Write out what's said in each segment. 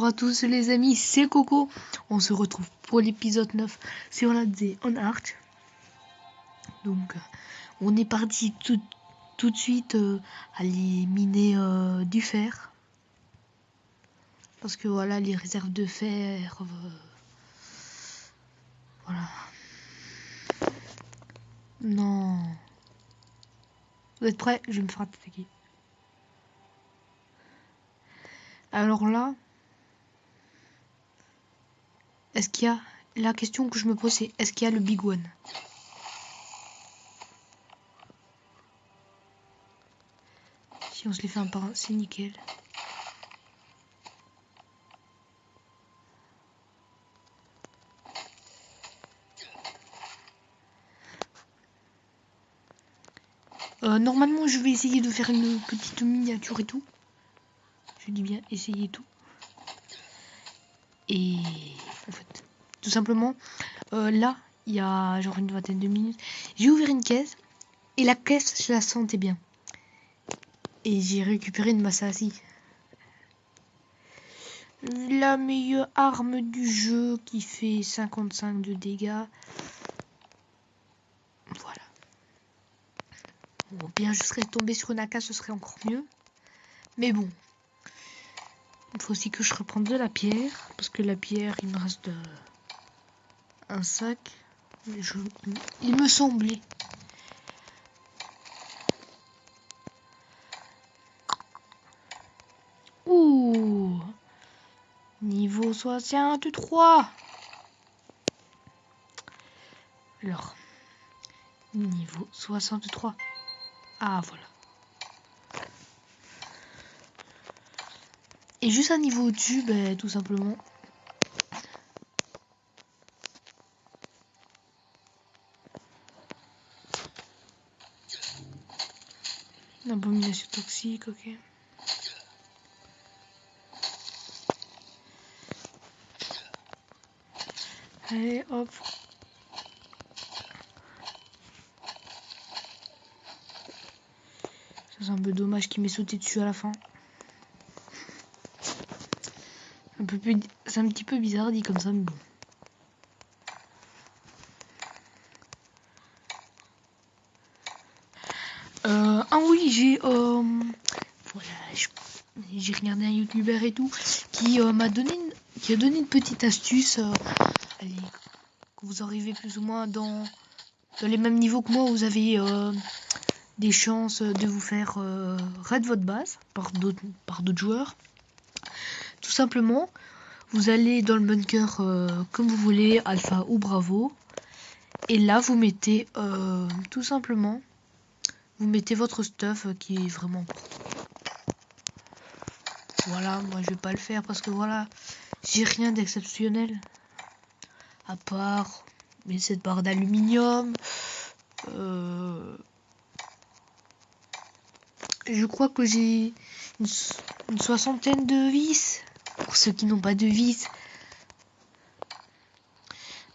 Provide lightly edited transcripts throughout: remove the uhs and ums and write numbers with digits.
à tous les amis, c'est Coco. On se retrouve pour l'épisode 9 sur la D on Arch. Donc on est parti tout de suite aller miner du fer. Parce que voilà, les réserves de fer... voilà. Non. Vous êtes prêts? Je vais me faire attaquer. Alors là... Est-ce qu'il y a... La question que je me pose c'est, est-ce qu'il y a le Big One? Si on se les fait un par un, c'est nickel. Normalement, je vais essayer de faire une petite miniature et tout. Je dis bien essayer tout. Et en fait, tout simplement, là, il y a genre une vingtaine de minutes, j'ai ouvert une caisse. Et la caisse, je la sentais bien. Et j'ai récupéré une Massassi. La meilleure arme du jeu qui fait 55 de dégâts. Voilà. Bon, bien, je serais tombé sur une AK, ce serait encore mieux. Mais bon. Il faut aussi que je reprenne de la pierre. Parce que la pierre, il me reste un sac. Il me semblait. Ouh. Niveau 63. Alors. Niveau 63. Ah, voilà. Et juste un niveau au-dessus, ben, tout simplement. Une abomination toxique, ok. Allez, hop. C'est un peu dommage qu'il m'ait sauté dessus à la fin. C'est un petit peu bizarre dit comme ça, mais bon. Ah oui, voilà, j'ai regardé un YouTuber et tout qui m'a donné qui a donné une petite astuce. Allez, quand vous arrivez plus ou moins dans les mêmes niveaux que moi, vous avez des chances de vous faire raid votre base par d'autres joueurs. Tout simplement, vous allez dans le bunker comme vous voulez, alpha ou bravo. Et là, vous mettez tout simplement, vous mettez votre stuff qui est vraiment important. Voilà, moi je vais pas le faire parce que voilà, j'ai rien d'exceptionnel. À part cette barre d'aluminium. Je crois que j'ai une soixantaine de vis. Pour ceux qui n'ont pas de vis.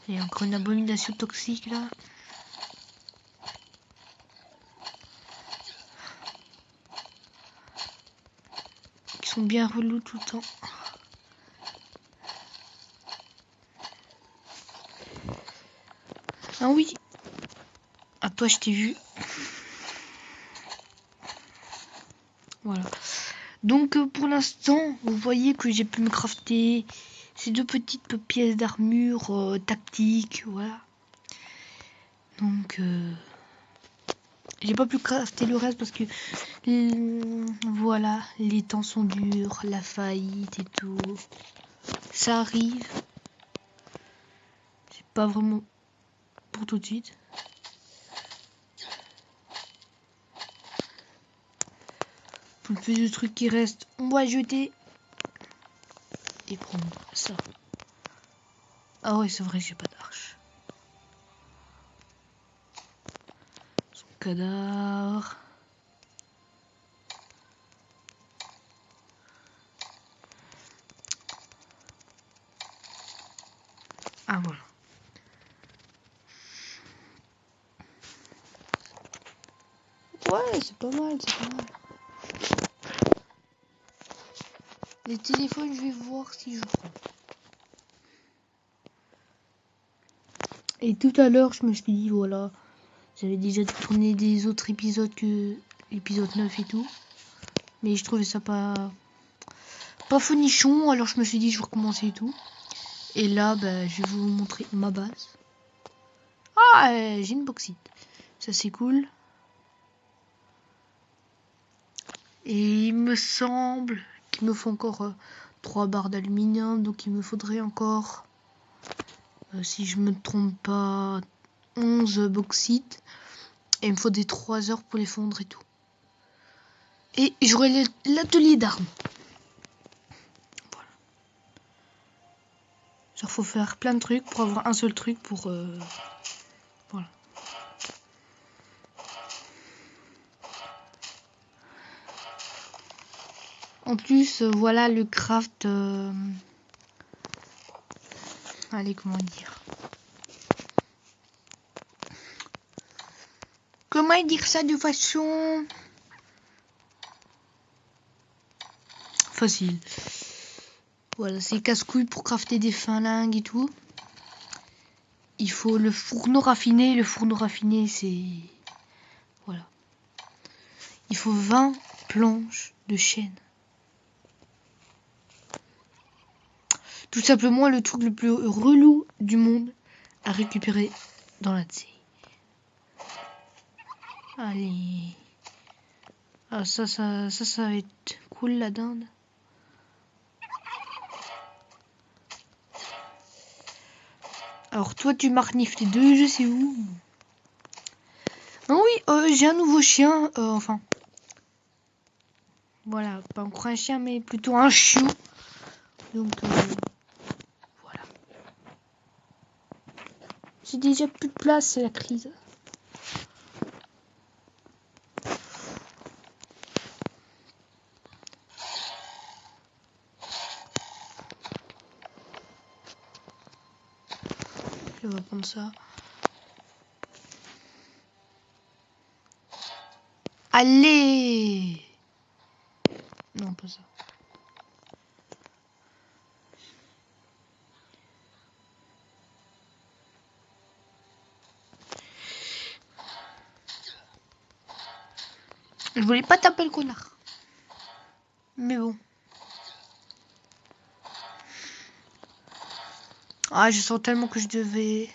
Il y a encore une abomination toxique là. Qui sont bien relous tout le temps. Ah oui. À toi je t'ai vu. Voilà. Donc pour l'instant, vous voyez que j'ai pu me crafter ces deux petites pièces d'armure tactique, voilà. Donc j'ai pas pu crafter le reste parce que voilà, les temps sont durs, la faillite et tout. Ça arrive. C'est pas vraiment pour tout de suite. Pour le plus de trucs qui restent, on va jeter et prendre ça. Ah ouais, c'est vrai, j'ai pas d'arche. Son cadavre. Ah voilà. Ouais, c'est pas mal, c'est pas mal. Les téléphones, je vais voir si je prends. Et tout à l'heure, je me suis dit, voilà, j'avais déjà tourné des autres épisodes que l'épisode 9 et tout. Mais je trouvais ça pas funichon, alors je me suis dit, je vais recommencer et tout. Et là, bah, je vais vous montrer ma base. Ah, j'ai une bauxite. Ça, c'est cool. Et il me semble qu'il me faut encore 3 barres d'aluminium. Donc, il me faudrait encore, si je me trompe pas, 11 bauxites. Et il me faut des 3 heures pour les fondre et tout. Et j'aurai l'atelier d'armes. Voilà. Genre, faut faire plein de trucs pour avoir un seul truc pour... voilà. En plus, voilà le craft... allez, comment dire? Comment dire ça de façon... facile. Voilà, c'est casse-couille pour crafter des flingues et tout. Il faut le fourneau raffiné. Le fourneau raffiné, c'est... voilà. Il faut 20 planches de chêne. Tout simplement le truc le plus relou du monde à récupérer dans la série. Allez. Ah, ça va être cool, la dinde. Alors, toi, tu marnifes les deux, je sais où. Ah oui, j'ai un nouveau chien. Enfin. Voilà, pas encore un chien, mais plutôt un chiot. Donc, voilà. J'ai déjà plus de place, c'est la crise. Je vais prendre ça. Allez! Non, pas ça. Je voulais pas taper le connard. Mais bon. Ah, je sens tellement que je devais...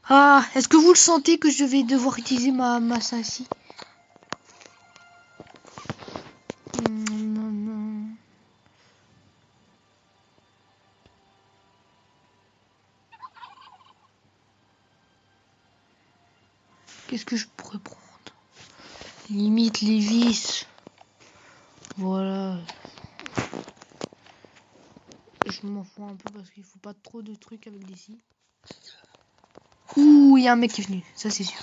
Ah, est-ce que vous le sentez que je vais devoir utiliser ma Massassi? Non. Qu'est-ce que je pourrais prendre? Limite les vis. Voilà. Je m'en fous un peu parce qu'il faut pas trop de trucs avec des scies. Ouh, il y a un mec qui est venu, ça c'est sûr.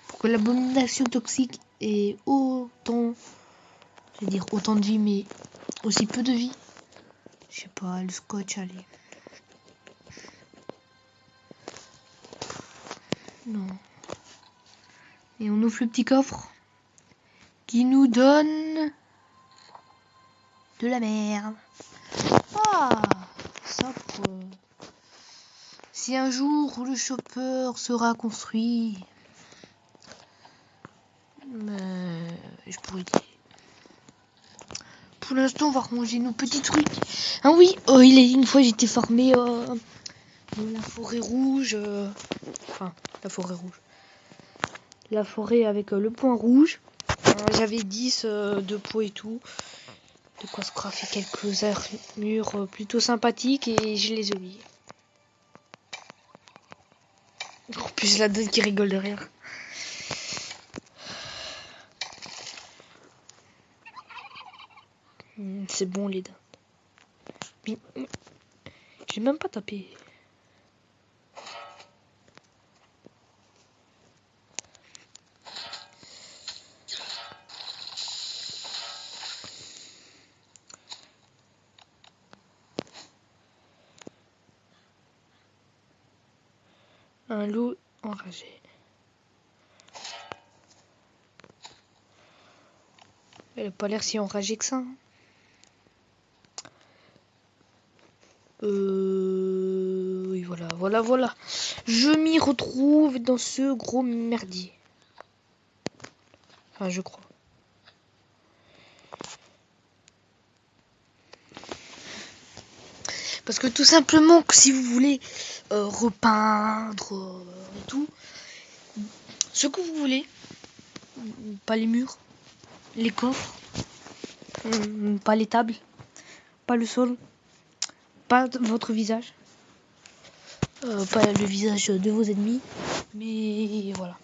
Pour que l'abomination toxique ait autant... je vais dire autant de vie, mais aussi peu de vie. Je sais pas, le scotch, allez. Non. Et on ouvre le petit coffre qui nous donne de la merde. Ah, ça pour... si un jour le chopper sera construit, je pourrais dire. Pour l'instant, on va ranger nos petits trucs. Ah oui, il est une fois j'étais farmé dans la forêt rouge. Enfin, la forêt rouge. La forêt avec le point rouge. J'avais 10 de peau et tout. De quoi se crafter quelques armures plutôt sympathiques et je les ai oubliés. En plus, la donne qui rigole de rire. C'est bon, les dindes. Mais, j'ai même pas tapé. Un loup enragé. Elle a pas l'air si enragée que ça. Hein. Oui, voilà. Je m'y retrouve dans ce gros merdier. Enfin, je crois. Parce que tout simplement, que si vous voulez repeindre et tout, ce que vous voulez, pas les murs, les coffres, pas les tables, pas le sol, pas votre visage, pas le visage de vos ennemis, mais voilà.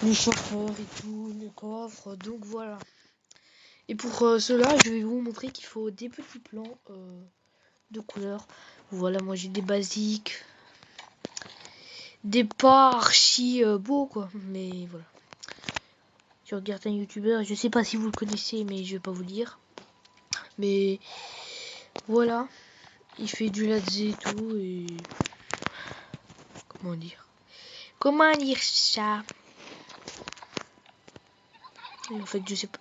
Le chauffeur et tout, le coffre, donc voilà. Et pour cela, je vais vous montrer qu'il faut des petits plans de couleurs. Voilà, moi j'ai des basiques, des pas archi beaux quoi, mais voilà. Je regarde un youtubeur, je sais pas si vous le connaissez, mais je vais pas vous dire. Mais voilà, il fait du latze et tout, et comment dire ça. Et en fait, je sais pas.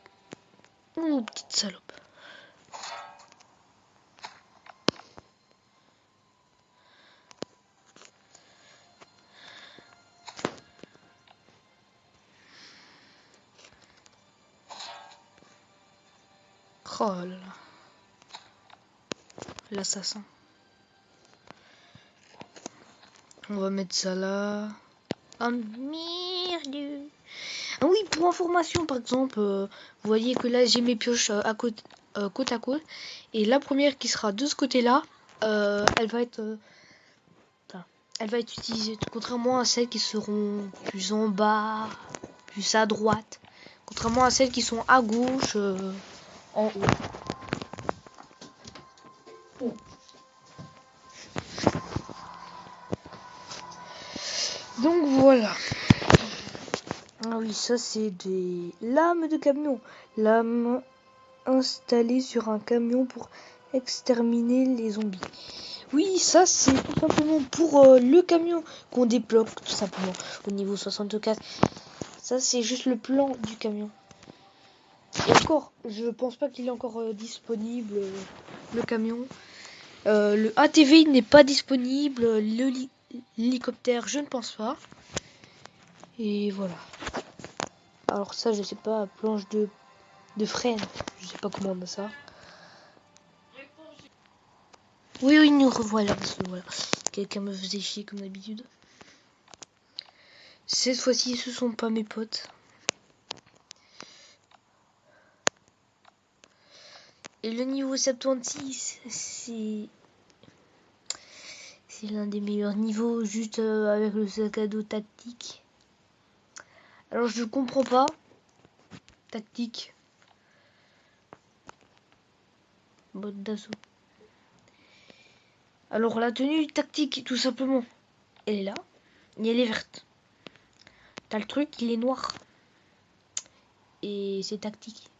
Oh, petite salope. Oh là là. L'assassin. On va mettre ça là. Oh merde. Ah oui, pour information, par exemple, vous voyez que là j'ai mes pioches côte à côte. Et la première qui sera de ce côté-là, elle va être utilisée. Contrairement à celles qui seront plus en bas, plus à droite. Contrairement à celles qui sont à gauche, en haut. Donc voilà. Ah oui, ça c'est des lames de camion. Lames installées sur un camion pour exterminer les zombies. Oui, ça c'est tout simplement pour le camion qu'on débloque tout simplement au niveau 64. Ça c'est juste le plan du camion. Et encore, je pense pas qu'il est encore disponible le camion. Le ATV n'est pas disponible. L'hélicoptère, je ne pense pas. Et voilà. Alors ça, je sais pas, planche de freine. Je sais pas comment on a ça. Oui, nous revoilà. Parce que voilà, quelqu'un me faisait chier comme d'habitude. Cette fois-ci, ce sont pas mes potes. Et le niveau 76, c'est l'un des meilleurs niveaux, juste avec le sac à dos tactique. Alors je comprends pas. Tactique. Botte d'assaut. Alors la tenue tactique, tout simplement, elle est là. Et elle est verte. T'as le truc, il est noir. Et c'est tactique.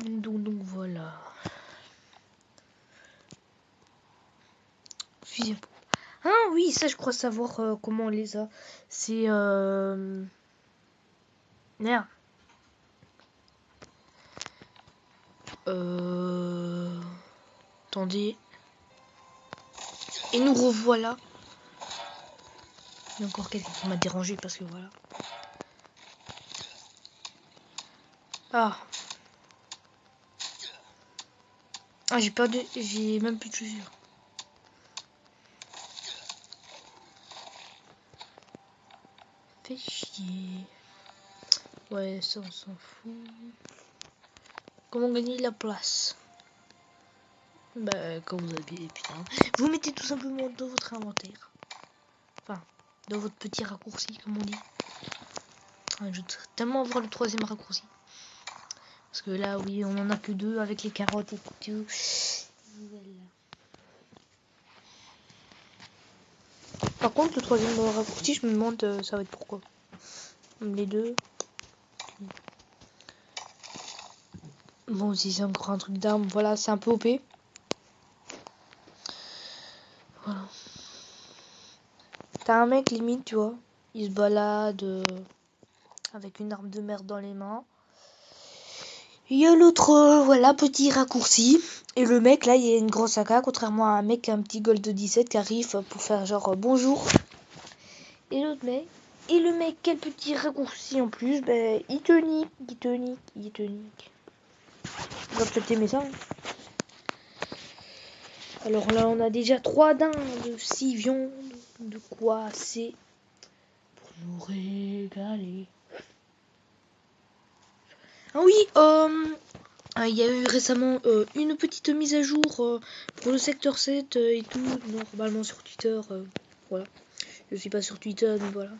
Donc voilà. Fusil à pompe. Ah oui, ça je crois savoir comment on les a. C'est merde. Attendez. Et nous revoilà. Il y a encore quelqu'un qui m'a dérangé parce que voilà. Ah. Ah, j'ai perdu. J'ai même plus de chaussures. Fais chier. Ouais, ça on s'en fout. Comment gagner la place? Bah, quand vous avez, putain. Vous mettez tout simplement dans votre inventaire. Enfin, dans votre petit raccourci, comme on dit. Je veux tellement avoir le troisième raccourci. Parce que là, oui, on en a que deux avec les carottes et tout. Voilà. Par contre, le troisième raccourci, je me demande, ça va être pourquoi. Les deux. Bon, si c'est encore un truc d'arme, voilà, c'est un peu OP. Voilà. T'as un mec limite, tu vois, il se balade avec une arme de merde dans les mains. Il y a l'autre, voilà, petit raccourci. Et le mec, là, il y a une grosse AK, contrairement à un mec, un petit Gold 17 qui arrive pour faire genre bonjour. Et l'autre mec, et le mec, quel petit raccourci en plus, ben, il te nique. On va peut-être aimer ça. Hein. Alors là, on a déjà 3 dindes, 6 viandes, de quoi c'est pour nous régaler. Ah oui, il y a eu récemment une petite mise à jour pour le secteur 7 et tout, normalement sur Twitter. Voilà, je suis pas sur Twitter, mais voilà.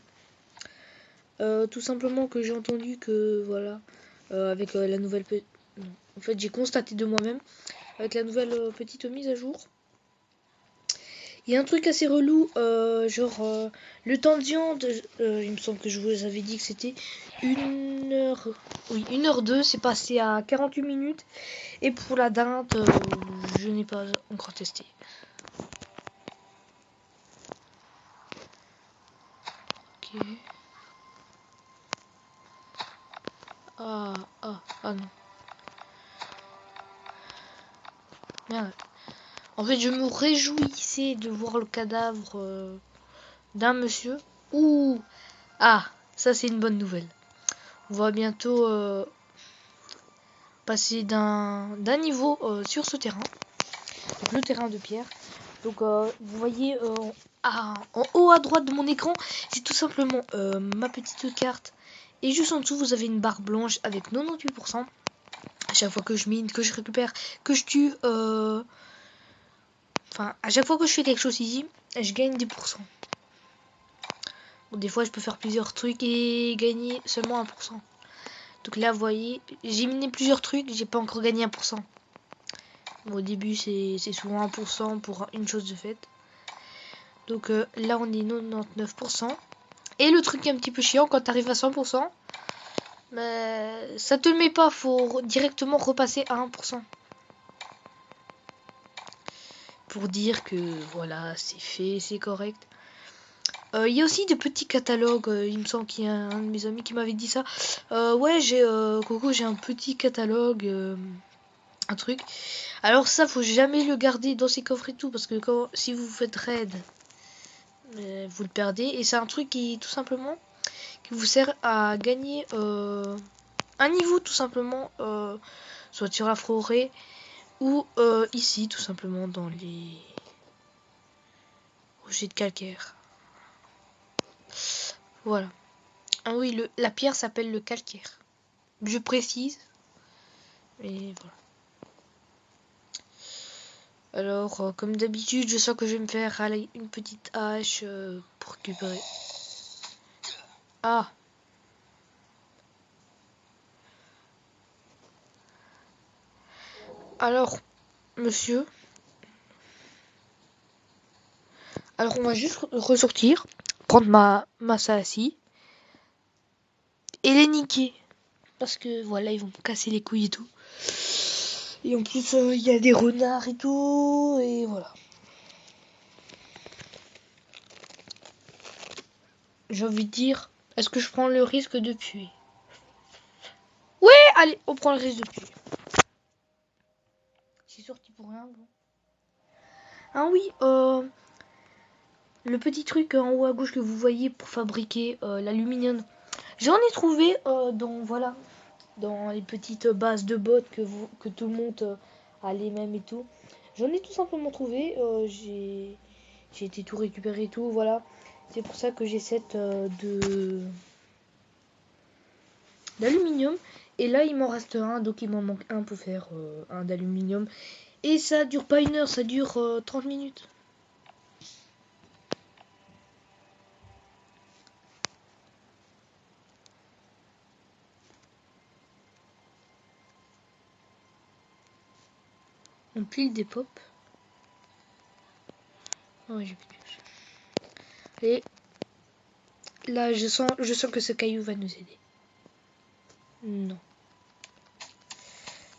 Tout simplement que j'ai entendu que, voilà, avec la nouvelle... Non. En fait, j'ai constaté de moi-même, avec la nouvelle petite mise à jour, il y a un truc assez relou, genre le temps de viande, il me semble que je vous avais dit que c'était 1h... Oui, 1h02, c'est passé à 48 minutes. Et pour la dinde, je n'ai pas encore testé. Ok. Ah non. Merde. En fait, je me réjouissais de voir le cadavre d'un monsieur. Ouh. Ah, ça c'est une bonne nouvelle. On va bientôt passer d'un niveau sur ce terrain. Donc le terrain de pierre. Donc vous voyez en haut à droite de mon écran, c'est tout simplement ma petite carte. Et juste en dessous, vous avez une barre blanche avec 98%. À chaque fois que je mine, que je récupère, que je tue, enfin, à chaque fois que je fais quelque chose ici, je gagne 10%. Bon, des fois, je peux faire plusieurs trucs et gagner seulement 1%. Donc là, vous voyez, j'ai miné plusieurs trucs, j'ai pas encore gagné 1%. Bon, au début, c'est souvent 1% pour une chose de faite. Donc là, on est 99%. Et le truc un petit peu chiant, quand tu arrives à 100%, mais ça te le met pas, faut directement repasser à 1%. Pour dire que voilà, c'est fait, c'est correct. Il y a aussi des petits catalogues, il me semble qu'il y a un de mes amis qui m'avait dit ça. Ouais, Coco, j'ai un petit catalogue, un truc. Alors ça, faut jamais le garder dans ses coffres et tout, parce que si vous faites raid, vous le perdez. Et c'est un truc qui, tout simplement, qui vous sert à gagner un niveau, tout simplement, soit sur la forêt, ou ici, tout simplement, dans les rojets de calcaire. Voilà. Ah oui, la pierre s'appelle le calcaire. Je précise. Et voilà. Alors, comme d'habitude, je sens que je vais me faire aller une petite hache pour récupérer. Ah. Alors, monsieur. Alors, on va juste ressortir, prendre ma Salassi et les niquer. Parce que voilà, ils vont me casser les couilles et tout. Et en plus, il y a des renards et tout. Et voilà. J'ai envie de dire, est-ce que je prends le risque de tuer? Ouais, allez, on prend le risque de tuer. C'est sorti pour rien, bon. Ah oui, le petit truc en haut à gauche que vous voyez pour fabriquer l'aluminium. J'en ai trouvé dans les petites bases de bots que tout le monde a les mêmes et tout. J'en ai tout simplement trouvé. J'ai été tout récupéré et tout, voilà. C'est pour ça que j'ai cette d'aluminium. Et là, il m'en reste un, donc il m'en manque un pour faire un d'aluminium. Et ça dure pas 1 heure, ça dure 30 minutes. On pile des pops. Oh, j'ai plus de pioche. Et là, je sens que ce caillou va nous aider. Non.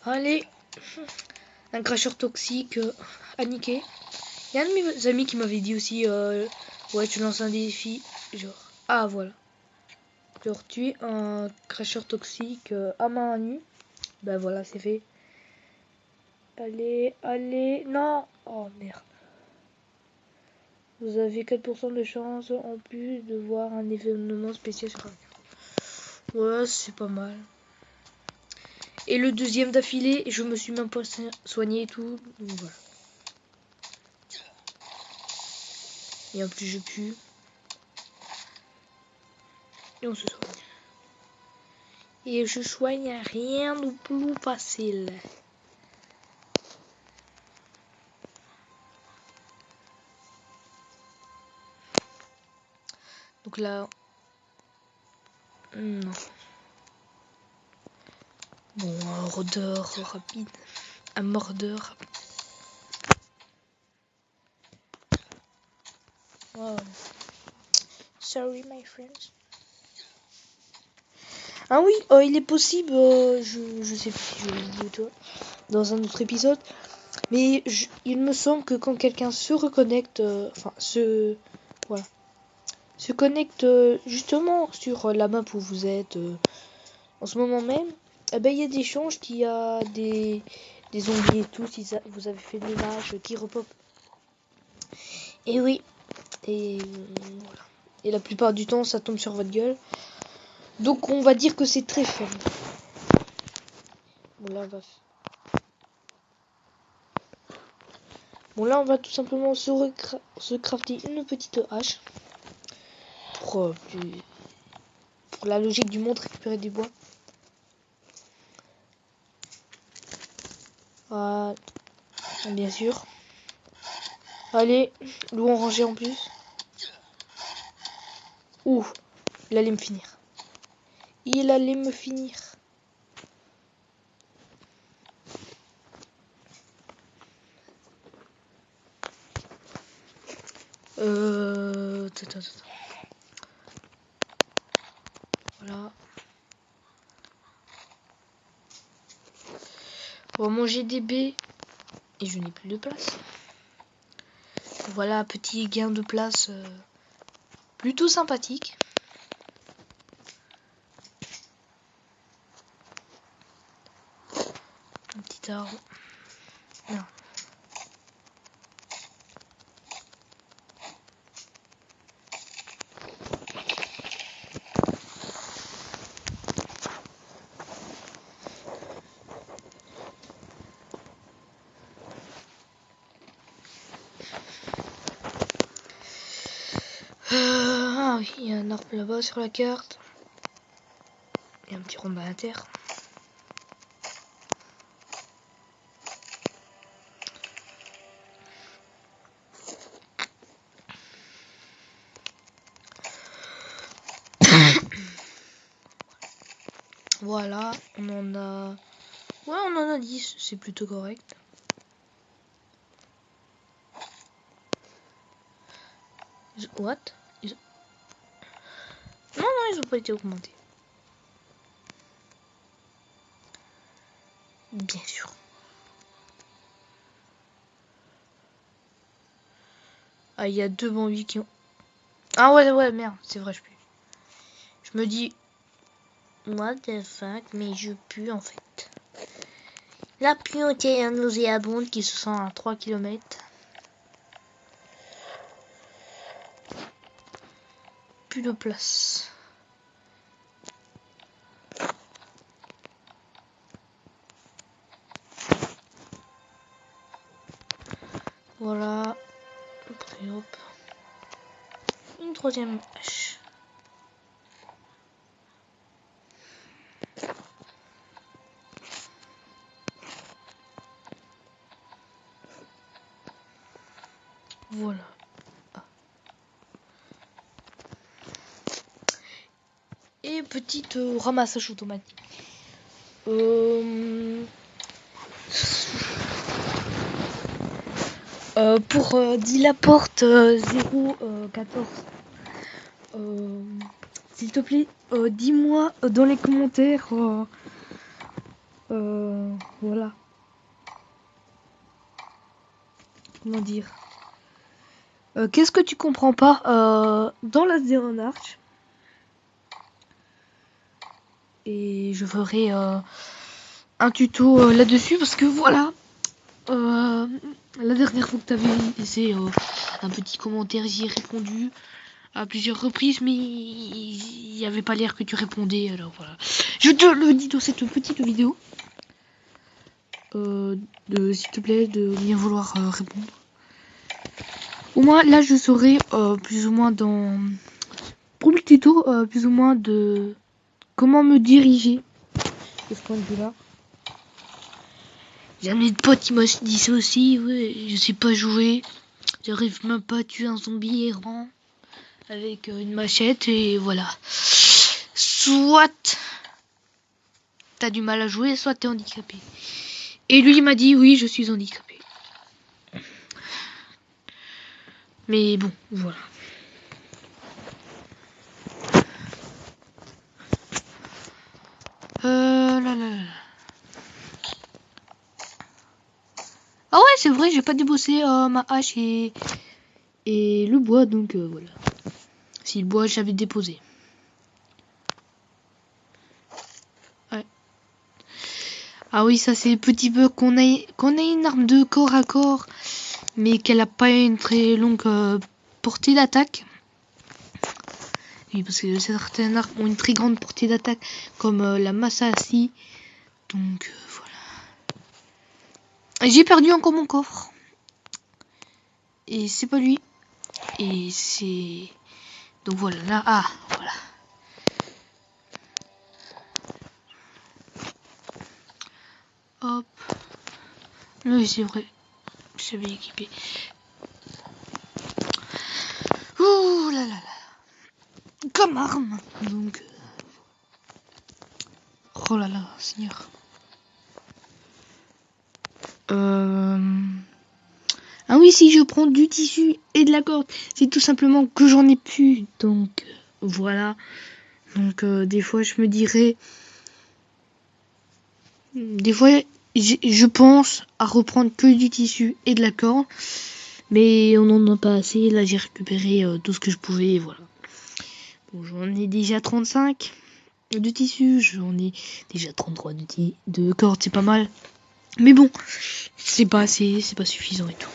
Allez, un cracheur toxique à niquer. Il y a un de mes amis qui m'avait dit aussi, ouais, tu lances un défi, genre, ah voilà, genre tuer un cracheur toxique à main nue. Ben voilà, c'est fait. Allez, allez, non, oh merde. Vous avez 4% de chance en plus de voir un événement spécial sur la carte. Ouais, c'est pas mal. Et le deuxième d'affilée, je me suis même pas soigné et tout, donc voilà. Et en plus je pue. Et on se soigne. Et je soigne rien de plus facile. Donc là... Non. Bon, un rôdeur rapide. Un mordeur rapide. Wow. Sorry my friends. Ah oui, il est possible, je sais plus si je l'ai dit toi, dans un autre épisode, mais il me semble que quand quelqu'un se reconnecte, voilà, se connecte justement sur la map où vous êtes en ce moment même, eh ben il y a des chances qu'il y a des zombies et tout, si vous avez fait des images qui repop. Et oui, et voilà. Et la plupart du temps, ça tombe sur votre gueule. Donc on va dire que c'est très faible. Bon là on va tout simplement se crafter une petite hache. Pour la logique du monde, récupérer du bois. Voilà. Bien sûr. Allez, loup en rangée en plus. Ouh, il allait me finir. Il allait me finir. Attends. Voilà. On va manger des baies. Et je n'ai plus de place. Voilà, petit gain de place plutôt sympathique. Un petit arbre. Non. Ah oui, il y a un arbre là-bas sur la carte. Il y a un petit rond à la terre. Voilà, on en a... Ouais, on en a 10, c'est plutôt correct. What? Non, ils ont pas été augmentés. Bien sûr. Ah, il y a 2 bambis qui ont... Ah ouais, merde, c'est vrai, je pue. Je me dis... What the fuck, mais je pue en fait. La puanté nauséabonde qui se sent à 3 km. Plus de place. Voilà. Et hop. Une troisième hache. Voilà. Et petite ramassage automatique. Pour Dilaporte 014. S'il te plaît, dis-moi dans les commentaires Voilà. Comment dire? Qu'est-ce que tu comprends pas dans la Zero Arch? Et je ferai un tuto là-dessus parce que voilà. La dernière fois que tu avais laissé un petit commentaire, j'y ai répondu à plusieurs reprises, mais il n'y avait pas l'air que tu répondais, alors voilà. Je te le dis dans cette petite vidéo. S'il te plaît, de bien vouloir répondre. Au moins, là, je saurai plus ou moins dans... Pour le tuto, plus ou moins de comment me diriger de ce point de vue-là. J'ai un de pote qui m'a dit ça aussi, ouais, je sais pas jouer. J'arrive même pas à tuer un zombie errant avec une machette et voilà. Soit t'as du mal à jouer, soit t'es handicapé. Et lui il m'a dit oui, je suis handicapé. Mais bon, voilà. Là. Ah ouais, c'est vrai, j'ai pas débossé ma hache et le bois, donc voilà. Si le bois, j'avais déposé. Ouais. Ah oui, ça c'est le petit bug qu'on ait une arme de corps à corps, mais qu'elle a pas une très longue portée d'attaque. Oui, parce que certaines armes ont une très grande portée d'attaque, comme la Masashi. Donc voilà. J'ai perdu encore mon coffre. Et c'est pas lui. Et c'est... Donc voilà, là, ah, voilà. Hop. Oui, c'est vrai. J'avais équipé. Ouh là là là. Comme arme. Donc... Oh là là, seigneur. Ah oui, si je prends du tissu et de la corde, c'est tout simplement que j'en ai plus. Donc, voilà. Donc, des fois, je me dirais... Des fois, je pense à reprendre que du tissu et de la corde. Mais on n'en a pas assez. Là, j'ai récupéré tout ce que je pouvais. Et voilà. Bon, j'en ai déjà 35 de tissu. J'en ai déjà 33 de corde. C'est pas mal. Mais bon, c'est pas assez. C'est pas suffisant et tout.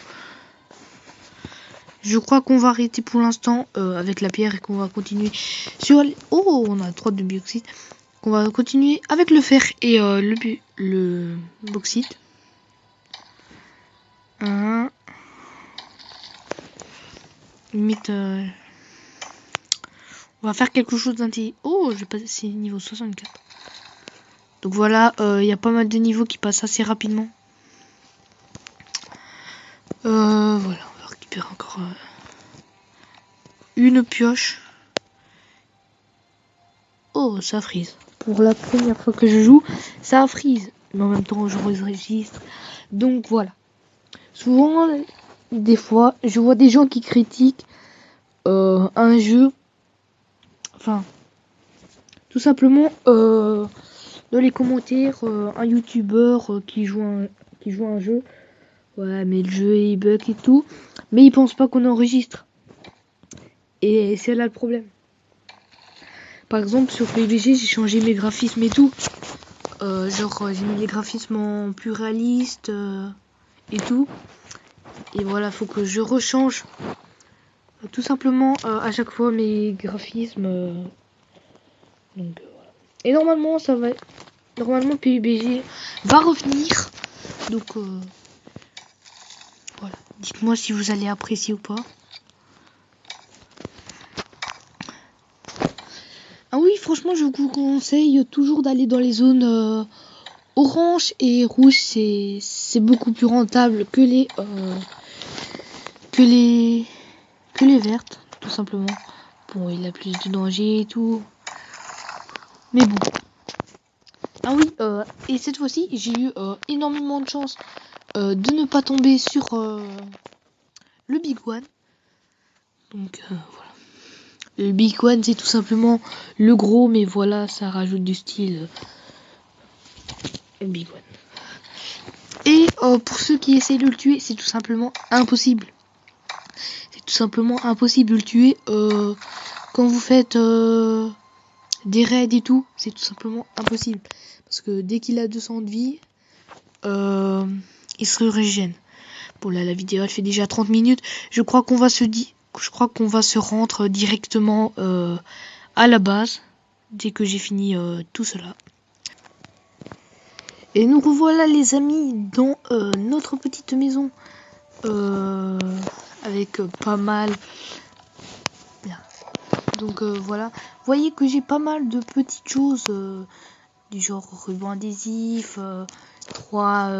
Je crois qu'on va arrêter pour l'instant avec la pierre et qu'on va continuer sur... Oh, on a 3 de bauxite. Qu'on va continuer avec le fer et le bauxite. Limite... on va faire quelque chose d'intelligent. Oh, j'ai passé niveau 64. Donc voilà, il y a pas mal de niveaux qui passent assez rapidement. Voilà, on va récupérer encore une pioche. Oh, ça frise. Pour la première fois que je joue, ça frise. Mais en même temps, je registre. Donc voilà. Souvent, des fois, je vois des gens qui critiquent un jeu. Enfin, tout simplement, dans les commentaires, un youtubeur qui joue un jeu. Ouais, mais le jeu il bug et tout. Mais il pense pas qu'on enregistre. Et c'est là le problème. Par exemple, sur PUBG, j'ai changé mes graphismes et tout. J'ai mis les graphismes en plus réalistes et tout. Et voilà, faut que je rechange tout simplement à chaque fois mes graphismes. Donc voilà. Et normalement, ça va. Normalement, PUBG va revenir. Donc voilà. Dites-moi si vous allez apprécier ou pas. Ah oui, franchement, je vous conseille toujours d'aller dans les zones orange et rouge. C'est beaucoup plus rentable que les vertes, tout simplement. Bon, il a plus de danger et tout. Mais bon. Ah oui, et cette fois-ci, j'ai eu énormément de chance de ne pas tomber sur le Big One. Donc voilà. Le Big One, c'est tout simplement le gros, mais voilà, ça rajoute du style. Big One. Et pour ceux qui essayent de le tuer, c'est tout simplement impossible. C'est tout simplement impossible de le tuer. Quand vous faites des raids et tout, c'est tout simplement impossible. Parce que dès qu'il a 200 de vie, il se régène. Bon là, la vidéo elle fait déjà 30 minutes. Je crois qu'on va se rendre directement à la base dès que j'ai fini tout cela. Et nous revoilà les amis dans notre petite maison avec pas mal. Bien. Donc voilà, vous voyez que j'ai pas mal de petites choses du genre ruban adhésif, trois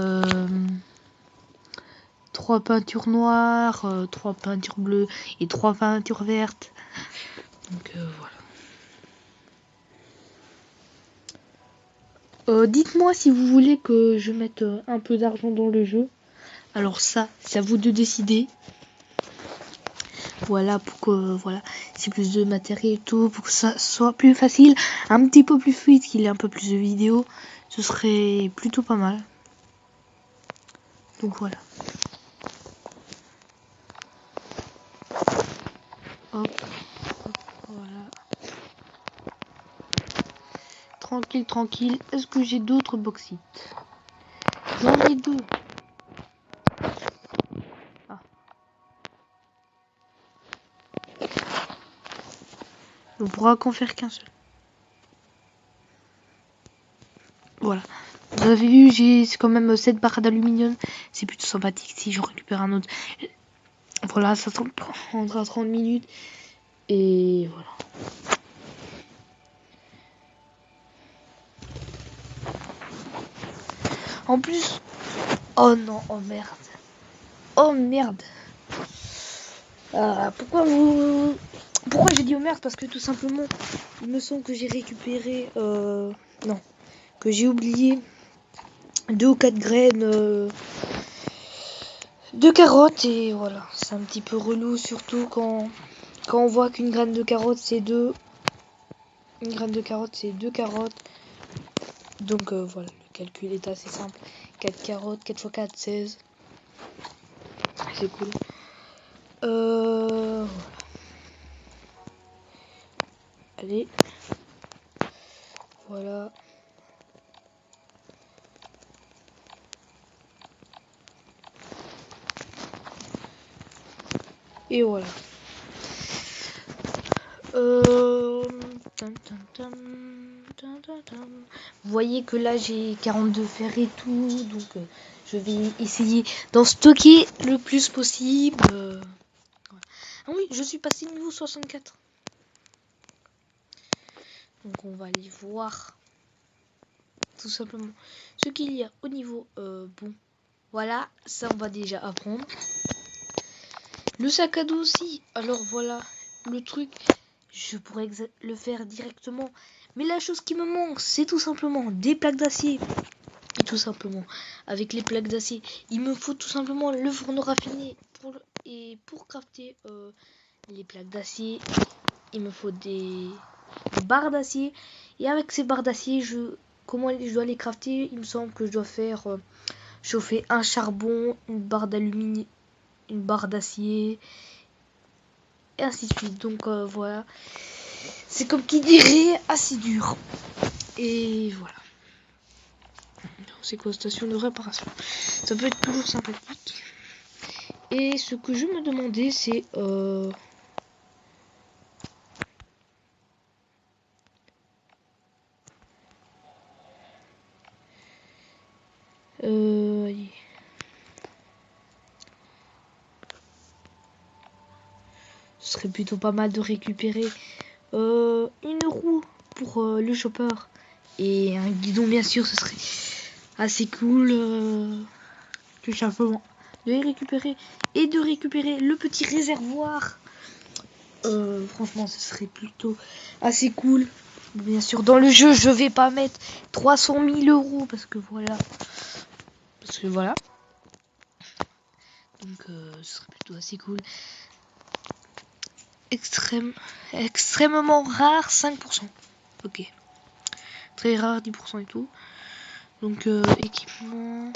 peintures noires, 3 peintures bleues et 3 peintures vertes. Donc voilà. Dites-moi si vous voulez que je mette un peu d'argent dans le jeu. Alors ça, c'est à vous de décider. Voilà, pour que c'est plus de matériel et tout, pour que ça soit plus facile, un petit peu plus fluide, qu'il ait un peu plus de vidéos, ce serait plutôt pas mal. Donc voilà. Hop, hop, voilà. Tranquille, tranquille. Est-ce que j'ai d'autres bauxites? J'en ai 2. Ah. On pourra qu'en faire qu'un seul. Voilà. Vous avez vu, j'ai quand même 7 barres d'aluminium. C'est plutôt sympathique si je récupère un autre. Voilà, ça prendra 30 minutes. Et voilà. En plus... Oh non, oh merde. Oh merde. Pourquoi j'ai dit oh merde? Parce que tout simplement, il me semble que j'ai récupéré... Non. Que j'ai oublié 2 ou 4 graines de carottes. Et voilà. C'est un petit peu relou, surtout quand on voit qu'une graine de carotte, c'est 2... Une graine de carotte, c'est 2 carottes. Donc voilà, le calcul est assez simple. 4 carottes, 4 x 4, 16. C'est cool. Voilà. Allez. Voilà. Et voilà. Vous voyez que là j'ai 42 fer et tout, donc je vais essayer d'en stocker le plus possible. Ah oui, je suis passé niveau 64. Donc on va aller voir tout simplement ce qu'il y a au niveau bon. Voilà, ça on va déjà apprendre. Le sac à dos aussi. Alors voilà, le truc, je pourrais le faire directement. Mais la chose qui me manque, c'est tout simplement des plaques d'acier. Et tout simplement, avec les plaques d'acier, il me faut tout simplement le fourneau raffiné. Pour crafter les plaques d'acier, il me faut des barres d'acier. Et avec ces barres d'acier, comment je dois les crafter? Il me semble que je dois faire chauffer un charbon, une barre d'aluminium, une barre d'acier, et ainsi de suite. Donc voilà, c'est comme qui dirait assez dur. Et voilà, c'est quoi, station de réparation, ça peut être toujours sympathique. Et ce que je me demandais, c'est allez. Ce serait plutôt pas mal de récupérer une roue pour le chopper et un guidon, bien sûr. Ce serait assez cool tout simplement de les récupérer et de récupérer le petit réservoir. Franchement, ce serait plutôt assez cool. Bien sûr, dans le jeu, je vais pas mettre 300 000 euros parce que voilà. Donc, ce serait plutôt assez cool. Extrêmement rare, 5%. Ok. Très rare, 10% et tout. Donc équipement.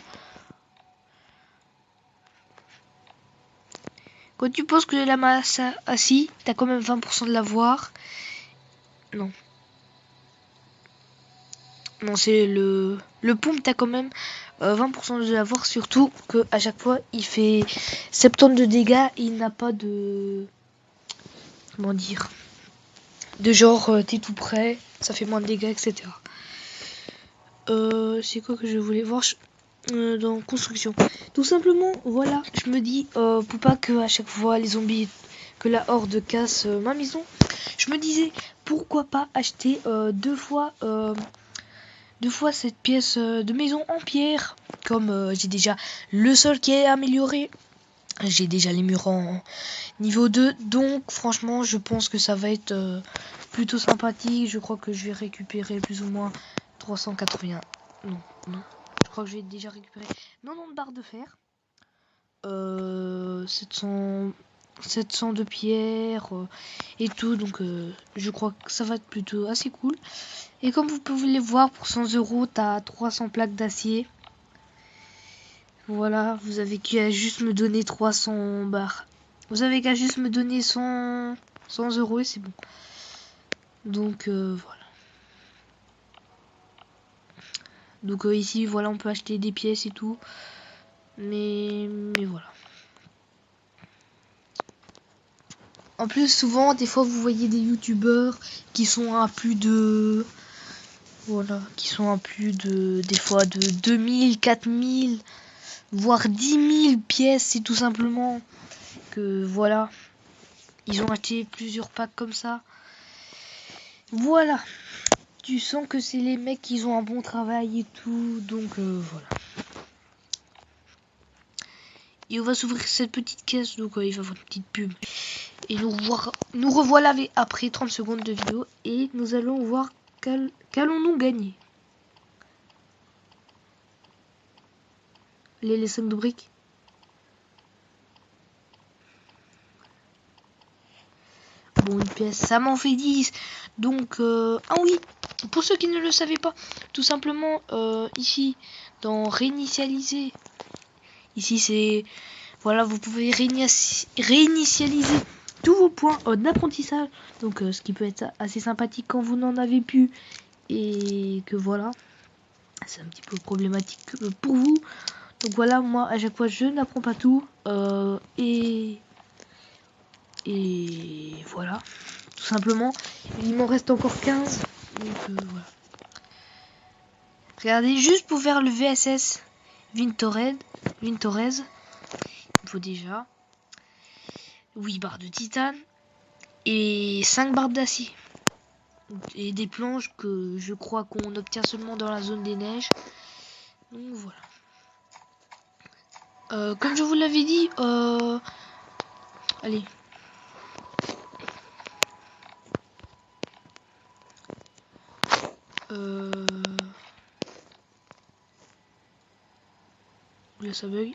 Quand tu penses que la masse assis, t'as quand même 20% de l'avoir. Non. Non, c'est le pompe, t'as quand même 20% de l'avoir, surtout que à chaque fois il fait 70 de dégâts et il n'a pas de, comment dire, de genre t'es tout près, ça fait moins de dégâts, etc. C'est quoi que je voulais voir dans construction. Tout simplement, voilà, je me dis pour pas que à chaque fois les zombies, que la horde casse ma maison, je me disais pourquoi pas acheter deux fois cette pièce de maison en pierre. Comme j'ai déjà le sol qui est amélioré, j'ai déjà les murs en niveau 2, donc franchement je pense que ça va être plutôt sympathique. Je crois que je vais récupérer plus ou moins 380. Non, je crois que j'ai déjà récupéré 90 barres de fer, 700 de pierre et tout, donc je crois que ça va être plutôt assez cool. Et comme vous pouvez les voir, pour 100 € t'as 300 plaques d'acier. Voilà, vous avez qu'à juste me donner 300 barres. Vous avez qu'à juste me donner 100 € et c'est bon. Donc voilà. Donc ici, voilà, on peut acheter des pièces et tout. Mais voilà. En plus, souvent, des fois, vous voyez des youtubeurs qui sont à plus de... Voilà, qui sont à plus de... Des fois de 2000, 4000, voire 10 000 pièces. C'est tout simplement que, voilà, ils ont acheté plusieurs packs comme ça. Voilà. Tu sens que c'est les mecs qui ont un bon travail et tout. Donc, voilà. Et on va s'ouvrir cette petite caisse. Donc, il va y avoir une petite pub. Et nous revoilà après 30 secondes de vidéo et nous allons voir qu'allons-nous gagner. Les 5 de briques. Bon, une pièce, ça m'en fait 10. Donc, ah oui, pour ceux qui ne le savaient pas, tout simplement, ici, dans réinitialiser, ici c'est, voilà, vous pouvez réinitialiser tous vos points d'apprentissage. Donc, ce qui peut être assez sympathique quand vous n'en avez plus. Et que voilà, c'est un petit peu problématique pour vous. Donc voilà, moi à chaque fois je n'apprends pas tout. Et voilà, tout simplement. Il m'en reste encore 15. Donc voilà. Regardez, juste pour faire le VSS Vintorez, il faut déjà 8 barres de titane et 5 barres d'acier. Et des planches que je crois qu'on obtient seulement dans la zone des neiges. Donc voilà. Comme je vous l'avais dit, allez. Là ça bug.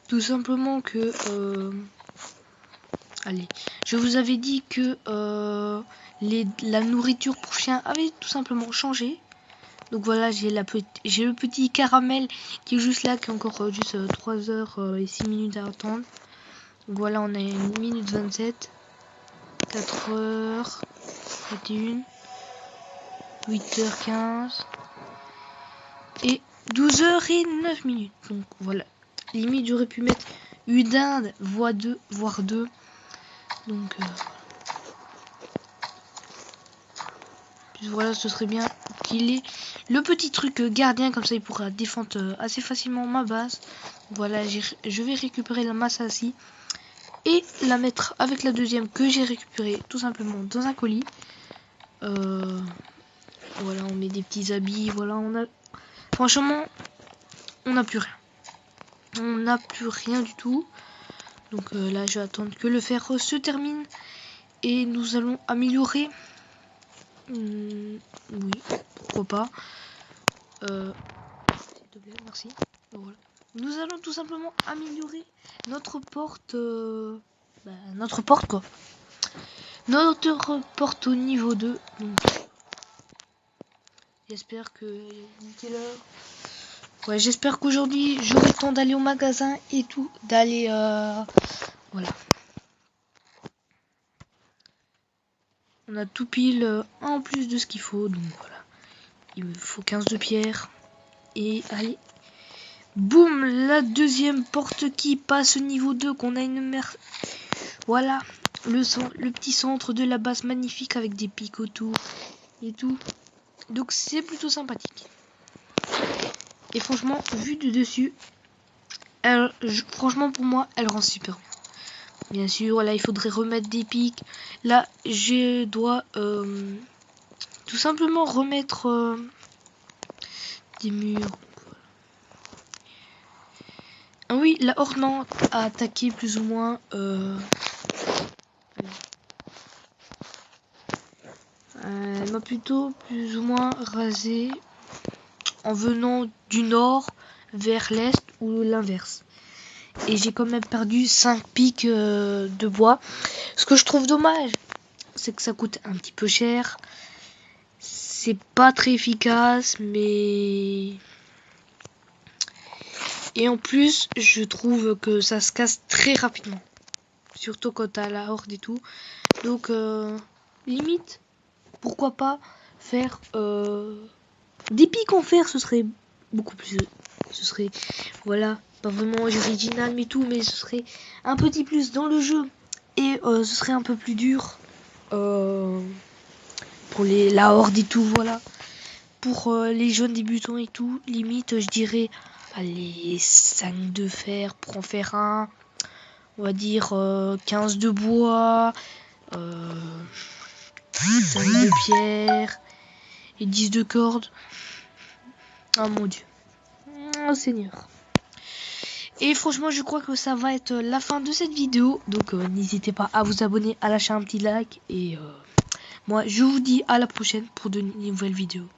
Tout simplement que allez, je vous avais dit que la nourriture pour chien avait tout simplement changé. Donc voilà, j'ai le petit caramel qui est juste là, qui est encore juste 3 heures et 6 minutes à attendre. Donc voilà, on a 1 minute 27, 4 heures 21, 8h15 et 12 heures et 9 minutes. Donc voilà, limite j'aurais pu mettre une dinde, voire deux. Donc puis voilà, ce serait bien qu'il ait le petit truc gardien, comme ça il pourra défendre assez facilement ma base. Voilà, je vais récupérer la masse assis et la mettre avec la deuxième que j'ai récupérée tout simplement dans un colis. Voilà, on met des petits habits. Voilà, franchement, on n'a plus rien. On n'a plus rien du tout. Donc là, je vais attendre que le fer se termine et nous allons améliorer. Oui, pourquoi pas. S'il te plaît, merci. Voilà. Nous allons tout simplement améliorer notre porte. Notre porte quoi. Notre porte au niveau 2. Donc, J'espère que... quelle heure? Ouais, j'espère qu'aujourd'hui j'aurai le temps d'aller au magasin et tout, d'aller voilà. On a tout pile en plus de ce qu'il faut, donc voilà. Il me faut 15 de pierre. Et allez. Boum, la deuxième porte qui passe au niveau 2, qu'on a une mer... Voilà, le petit centre de la base magnifique avec des pics autour et tout. Donc c'est plutôt sympathique. Et franchement, vu de dessus, franchement pour moi, elle rend super bien. Bien sûr, là il faudrait remettre des pics. Là, je dois tout simplement remettre des murs. Ah oui, la Horde a attaqué plus ou moins. Elle m'a plutôt plus ou moins rasé en venant du nord vers l'est ou l'inverse. Et j'ai quand même perdu 5 pics de bois. Ce que je trouve dommage, c'est que ça coûte un petit peu cher. C'est pas très efficace, mais... Et en plus, je trouve que ça se casse très rapidement. Surtout quand t'as la horde et tout. Donc, limite, pourquoi pas faire des pics en fer, ce serait beaucoup plus... Ce serait, voilà, pas vraiment original mais tout, mais ce serait un petit plus dans le jeu. Et ce serait un peu plus dur pour la horde et tout, voilà. Pour les jeunes débutants et tout, limite, je dirais, allez, 5 de fer pour en faire un. On va dire 15 de bois, 5 de pierre et 10 de corde. Oh mon dieu. Oh Seigneur. Et franchement, je crois que ça va être la fin de cette vidéo. Donc n'hésitez pas à vous abonner, à lâcher un petit like. Et moi, je vous dis à la prochaine pour de nouvelles vidéos.